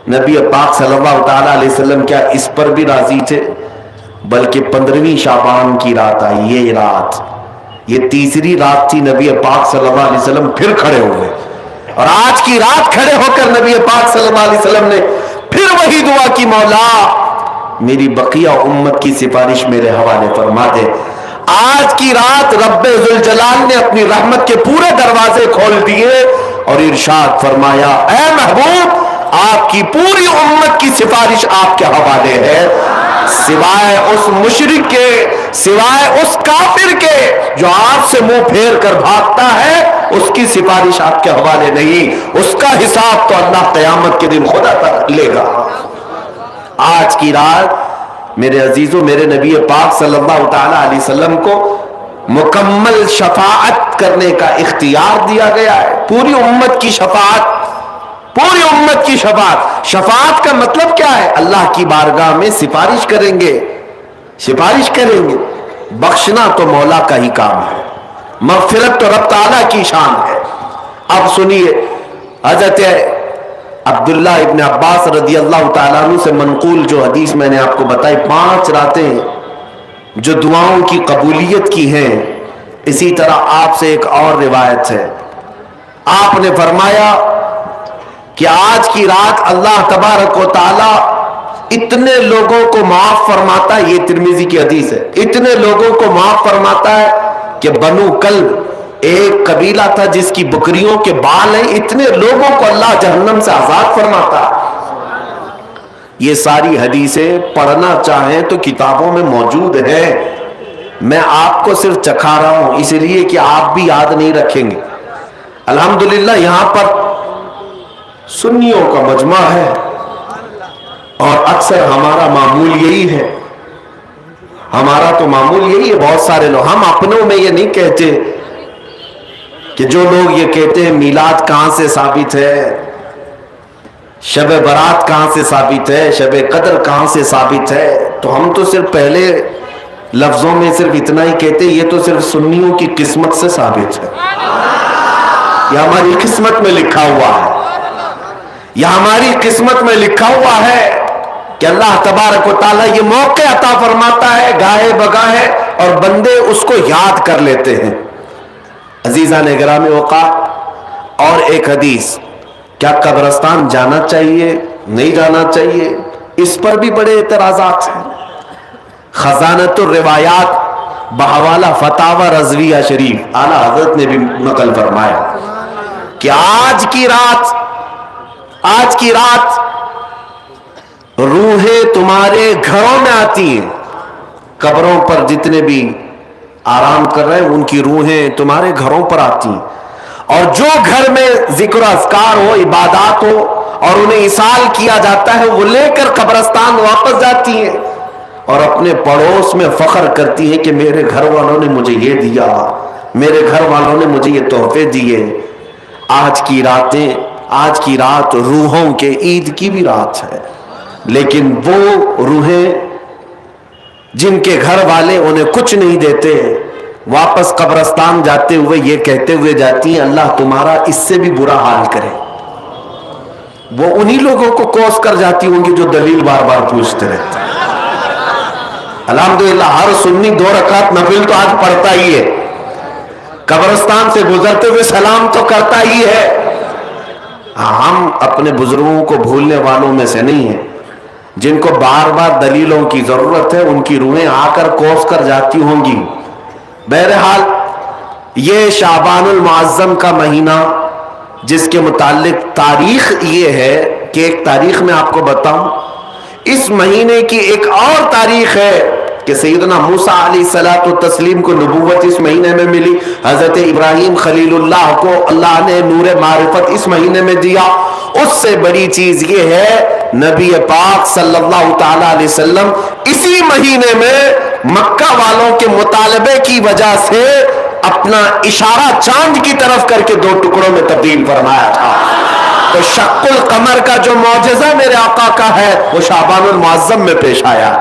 نبی پاک صلی اللہ تعالی علیہ وسلم کیا اس پر بھی راضی تھے؟ بلکہ 15ویں شعبان کی رات آئی، یہ رات، یہ تیسری رات تھی، نبی پاک صلی اللہ علیہ وسلم پھر کھڑے ہوئے، اور آج کی رات کھڑے ہو کر نبی پاک صلی اللہ علیہ وسلم نے پھر وہی دعا کی، مولا میری بقیہ امت کی سفارش میرے حوالے فرما دے۔ آج کی رات رب ذوالجلال نے اپنی رحمت کے پورے دروازے کھول دیے اور ارشاد فرمایا، اے محبوب آپ کی پوری امت کی سفارش آپ کے حوالے ہے، سوائے اس مشرک کے، سوائے اس کافر کے جو آپ سے منہ پھیر کر بھاگتا ہے، اس کی سفارش آپ کے حوالے نہیں، اس کا حساب تو اللہ قیامت کے دن خدا تک لے گا۔ آج کی رات میرے عزیزوں، میرے نبی پاک صلی اللہ تعالی علیہ وسلم کو مکمل شفاعت کرنے کا اختیار دیا گیا ہے، پوری امت کی شفاعت، پوری امت کی شفاعت۔ شفاعت کا مطلب کیا ہے؟ اللہ کی بارگاہ میں سفارش کریں گے، سفارش کریں گے۔ بخشنا تو مولا کا ہی کام ہے، مغفرت تو رب تعالیٰ کی شان ہے۔ اب سنیے، حضرت عبداللہ ابن عباس رضی اللہ تعالیٰ عنہ سے منقول جو حدیث میں نے آپ کو بتائی، 5 راتیں جو دعاؤں کی قبولیت کی ہیں، اسی طرح آپ سے ایک اور روایت ہے، آپ نے فرمایا کہ آج کی رات اللہ تبارک و تعالیٰ اتنے لوگوں کو معاف فرماتا ہے، یہ ترمذی کی حدیث ہے، اتنے لوگوں کو معاف فرماتا ہے کہ بنو کلب ایک قبیلہ تھا جس کی بکریوں کے بال ہیں، اتنے لوگوں کو اللہ جہنم سے آزاد فرماتا ہے۔ یہ ساری حدیثیں پڑھنا چاہیں تو کتابوں میں موجود ہیں، میں آپ کو صرف چکھا رہا ہوں اس لیے کہ آپ بھی یاد نہیں رکھیں گے۔ الحمدللہ یہاں پر سنیوں کا مجمع ہے اور اکثر ہمارا معمول یہی ہے، ہمارا تو معمول یہی ہے، بہت سارے لوگ، ہم اپنوں میں یہ نہیں کہتے کہ جو لوگ یہ کہتے ہیں میلاد کہاں سے ثابت ہے، شب برات کہاں سے ثابت ہے، شب قدر کہاں سے ثابت ہے، تو ہم تو صرف پہلے لفظوں میں صرف اتنا ہی کہتے ہیں، یہ تو صرف سنیوں کی قسمت سے ثابت ہے، یہ ہماری قسمت میں لکھا ہوا ہے، یہ ہماری قسمت میں لکھا ہوا ہے کہ اللہ تبارک و تعالیٰ یہ موقع عطا فرماتا ہے گاہے بگاہے اور بندے اس کو یاد کر لیتے ہیں۔ عزیزان گرامی اوقات، اور ایک حدیث، کیا قبرستان جانا چاہیے نہیں جانا چاہیے، اس پر بھی بڑے اعتراضات ہیں۔ خزانۃ الروایات بحوالہ فتاوی رضویہ شریف اعلیٰ حضرت نے بھی نقل فرمایا کہ آج کی رات روحیں تمہارے گھروں میں آتی ہیں، قبروں پر جتنے بھی آرام کر رہے ہیں ان کی روحیں تمہارے گھروں پر آتی ہیں، اور جو گھر میں ذکر و اذکار ہو، عبادات ہو اور انہیں اصال کیا جاتا ہے، وہ لے کر قبرستان واپس جاتی ہیں اور اپنے پڑوس میں فخر کرتی ہیں کہ میرے گھر والوں نے مجھے یہ دیا، میرے گھر والوں نے مجھے یہ تحفے دیے۔ آج کی رات روحوں کے عید کی بھی رات ہے، لیکن وہ روحیں جن کے گھر والے انہیں کچھ نہیں دیتے، واپس قبرستان جاتے ہوئے یہ کہتے ہوئے جاتی ہیں اللہ تمہارا اس سے بھی برا حال کرے۔ وہ انہی لوگوں کو کوس کر جاتی ہوں گی جو دلیل بار بار پوچھتے رہتے ہیں۔ الحمدللہ ہر سنی 2 رکعت نفل تو آج پڑھتا ہی ہے، قبرستان سے گزرتے ہوئے سلام تو کرتا ہی ہے۔ ہم اپنے بزرگوں کو بھولنے والوں میں سے نہیں ہیں، جن کو بار بار دلیلوں کی ضرورت ہے ان کی روحیں آ کر کوس کر جاتی ہوں گی۔ بہرحال یہ شعبان المعظم کا مہینہ جس کے متعلق تاریخ یہ ہے کہ ایک تاریخ میں آپ کو بتاؤں، اس مہینے کی ایک اور تاریخ ہے کہ سیدنا موسیٰ علیہ الصلوۃ والتسلیم کو نبوت اس مہینے میں ملی، حضرت ابراہیم خلیل اللہ کو اللہ نے نور معرفت اس مہینے میں دیا۔ اس سے بڑی چیز یہ ہے نبی پاک صلی اللہ تعالی علیہ وسلم اسی مہینے میں مکہ والوں کے مطالبے کی وجہ سے اپنا اشارہ چاند کی طرف کر کے 2 ٹکڑوں میں تبدیل فرمایا تھا۔ تو شق القمر کا جو معجزہ میرے آقا کا ہے وہ شعبان المعظم میں پیش آیا۔